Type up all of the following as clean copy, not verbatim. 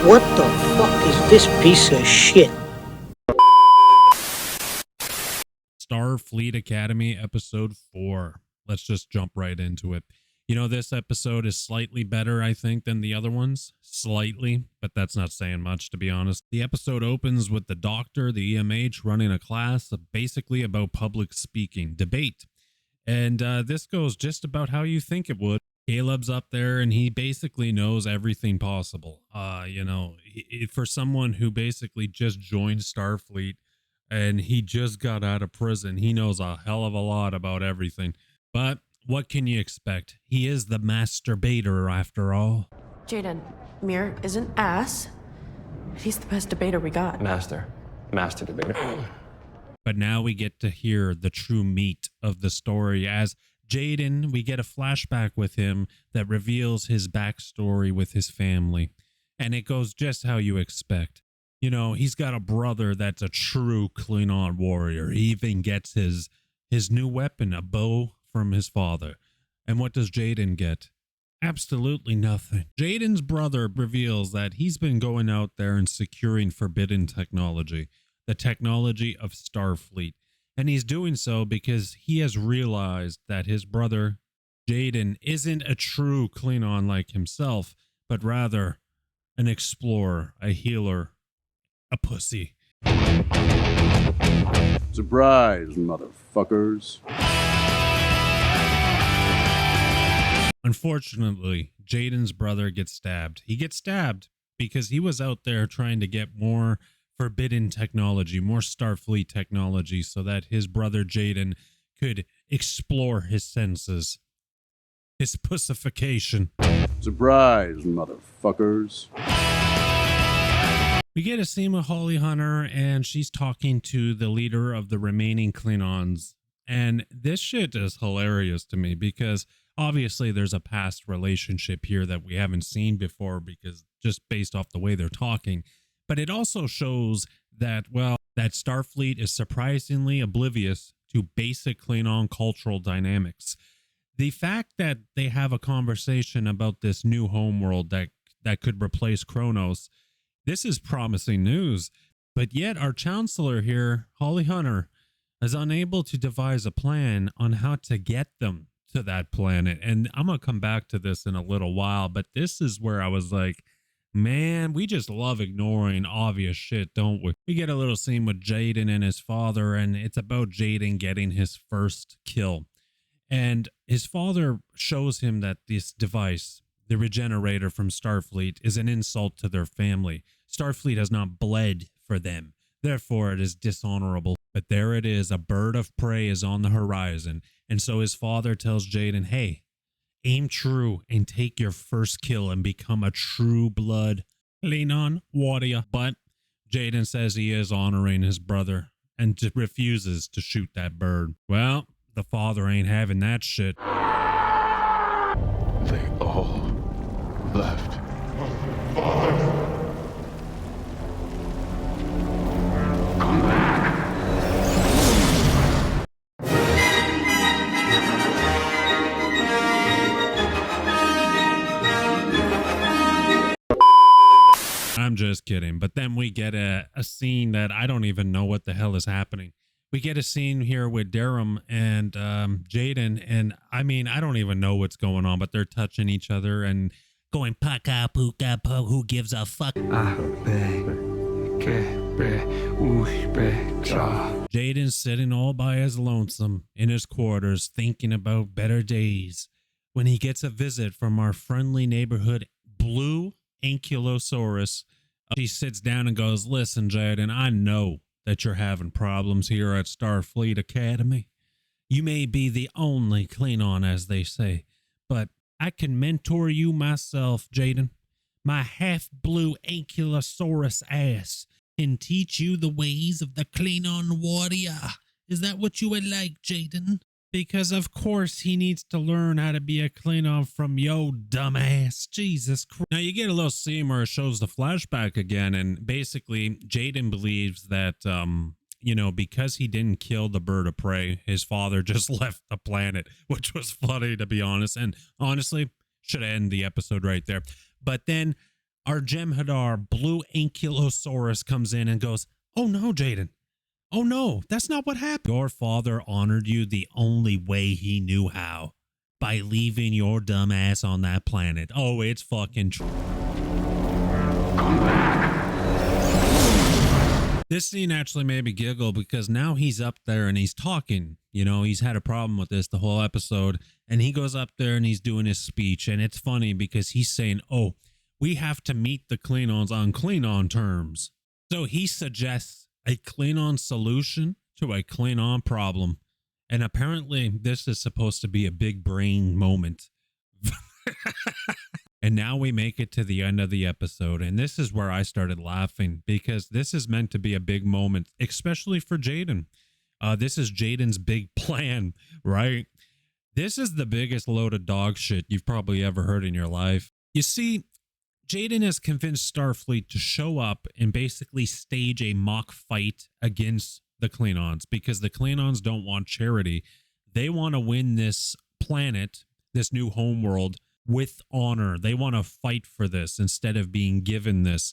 What the fuck is this piece of shit? Starfleet Academy episode 4. Let's just jump right into it. You know, this episode is slightly better, I think, than the other ones. Slightly, but that's not saying much, to be honest. The episode opens with the doctor, the EMH, running a class basically about public speaking, debate. And this goes just about how you think it would. Caleb's up there and he basically knows everything possible. For someone who basically just joined Starfleet and he just got out of prison, he knows a hell of a lot about everything. But what can you expect? He is the master debater after all. Jaden, Mir isn't ass. He's the best debater we got. Master debater. But now we get to hear the true meat of the story. As Jaden, we get a flashback with him that reveals his backstory with his family. And it goes just how you expect. You know, he's got a brother that's a true Klingon warrior. He even gets his new weapon, a bow, from his father. And what does Jaden get? Absolutely nothing. Jaden's brother reveals that he's been going out there and securing forbidden technology, the technology of Starfleet. And he's doing so because he has realized that his brother, Jaden, isn't a true Klingon like himself, but rather an explorer, a healer, a pussy. Surprise, motherfuckers. Unfortunately, Jaden's brother gets stabbed. He gets stabbed because he was out there trying to get more forbidden technology, more Starfleet technology, so that his brother Jaden could explore his senses. His pussification. Surprise, motherfuckers. We get a scene with Holly Hunter, and she's talking to the leader of the remaining Klingons. And this shit is hilarious to me because obviously there's a past relationship here that we haven't seen before because just based off the way they're talking. But it also shows that, that Starfleet is surprisingly oblivious to basic Klingon cultural dynamics. The fact that they have a conversation about this new homeworld that could replace Kronos, this is promising news. But yet our chancellor here, Holly Hunter, is unable to devise a plan on how to get them to that planet. And I'm going to come back to this in a little while, but this is where I was like, man, we just love ignoring obvious shit, don't we? We get a little scene with Jaden and his father, and it's about Jaden getting his first kill. And his father shows him that this device, the regenerator from Starfleet, is an insult to their family. Starfleet has not bled for them. Therefore, it is dishonorable. But there it is. A bird of prey is on the horizon. And so his father tells Jaden, hey, aim true and take your first kill and become a true blood Klingon warrior. But Jaden says he is honoring his brother and refuses to shoot that bird. Well, the father ain't having that shit. They all left. Come back. I'm just kidding. But then we get a scene that I don't even know what the hell is happening. We get a scene here with Durham and Jaden, and I mean, I don't even know what's going on, but they're touching each other and going paka puka po, who gives a fuck. Jaden's sitting all by his lonesome in his quarters thinking about better days when he gets a visit from our friendly neighborhood blue ankylosaurus. She sits down and goes, listen, Jaden, I know that you're having problems here at Starfleet Academy. You may be the only Klingon, as they say, but I can mentor you myself, Jaden. My half-blue ankylosaurus ass can teach you the ways of the Klingon warrior. Is that what you would like, Jaden? Because of course he needs to learn how to be a Klingon from yo dumbass. Jesus Christ. Now you get a little scene where it shows the flashback again, and basically Jaden believes that because he didn't kill the bird of prey, his father just left the planet, which was funny, to be honest. And honestly, should end the episode right there. But then our Jem'Hadar blue ankylosaurus comes in and goes, "Oh no, Jaden. Oh no, that's not what happened. Your father honored you the only way he knew how, by leaving your dumb ass on that planet." Oh, it's fucking true. Come back. This scene actually made me giggle because now he's up there and he's talking. You know, he's had a problem with this the whole episode, and he goes up there and he's doing his speech, and it's funny because he's saying, "Oh, we have to meet the Klingons on Klingon terms." So he suggests a Klingon solution to a Klingon problem. And apparently this is supposed to be a big brain moment. And now we make it to the end of the episode. And this is where I started laughing because this is meant to be a big moment, especially for Jaden. This is Jaden's big plan, right? This is the biggest load of dog shit you've probably ever heard in your life. You see, Jaden has convinced Starfleet to show up and basically stage a mock fight against the Klingons because the Klingons don't want charity. They want to win this planet, this new homeworld, with honor. They want to fight for this instead of being given this.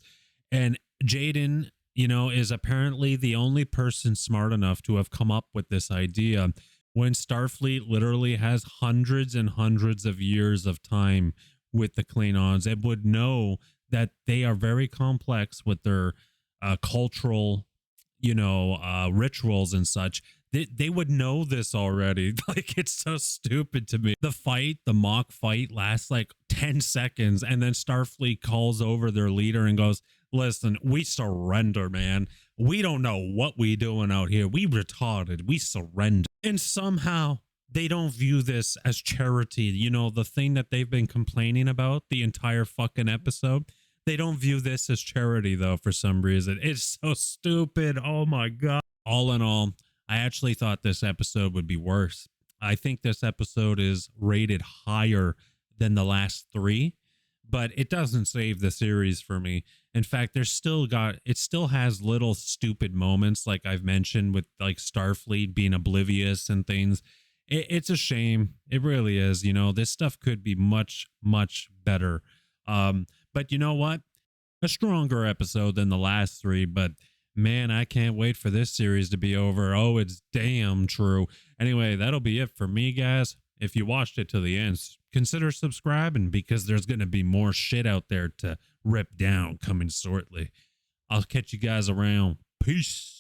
And Jaden, you know, is apparently the only person smart enough to have come up with this idea when Starfleet literally has hundreds and hundreds of years of time with the Klingons. It would know that they are very complex with their cultural, you know, rituals and such. They would know this already. Like, it's so stupid to me. The fight, the mock fight, lasts like 10 seconds, and then Starfleet calls over their leader and goes, "Listen, we surrender, man. We don't know what we doing out here. We retarded. We surrender." And somehow they don't view this as charity. You know, the thing that they've been complaining about the entire fucking episode. They don't view this as charity, though, for some reason. It's so stupid. Oh, my God. All in all, I actually thought this episode would be worse. I think this episode is rated higher than the last three, but it doesn't save the series for me. In fact, it still has little stupid moments, like I've mentioned, with like Starfleet being oblivious and things. It's a shame. It really is. You know, this stuff could be much, much better. But you know what? A stronger episode than the last three, but man, I can't wait for this series to be over. Oh, it's damn true. Anyway, that'll be it for me, guys. If you watched it to the end, consider subscribing because there's going to be more shit out there to rip down coming shortly. I'll catch you guys around. Peace.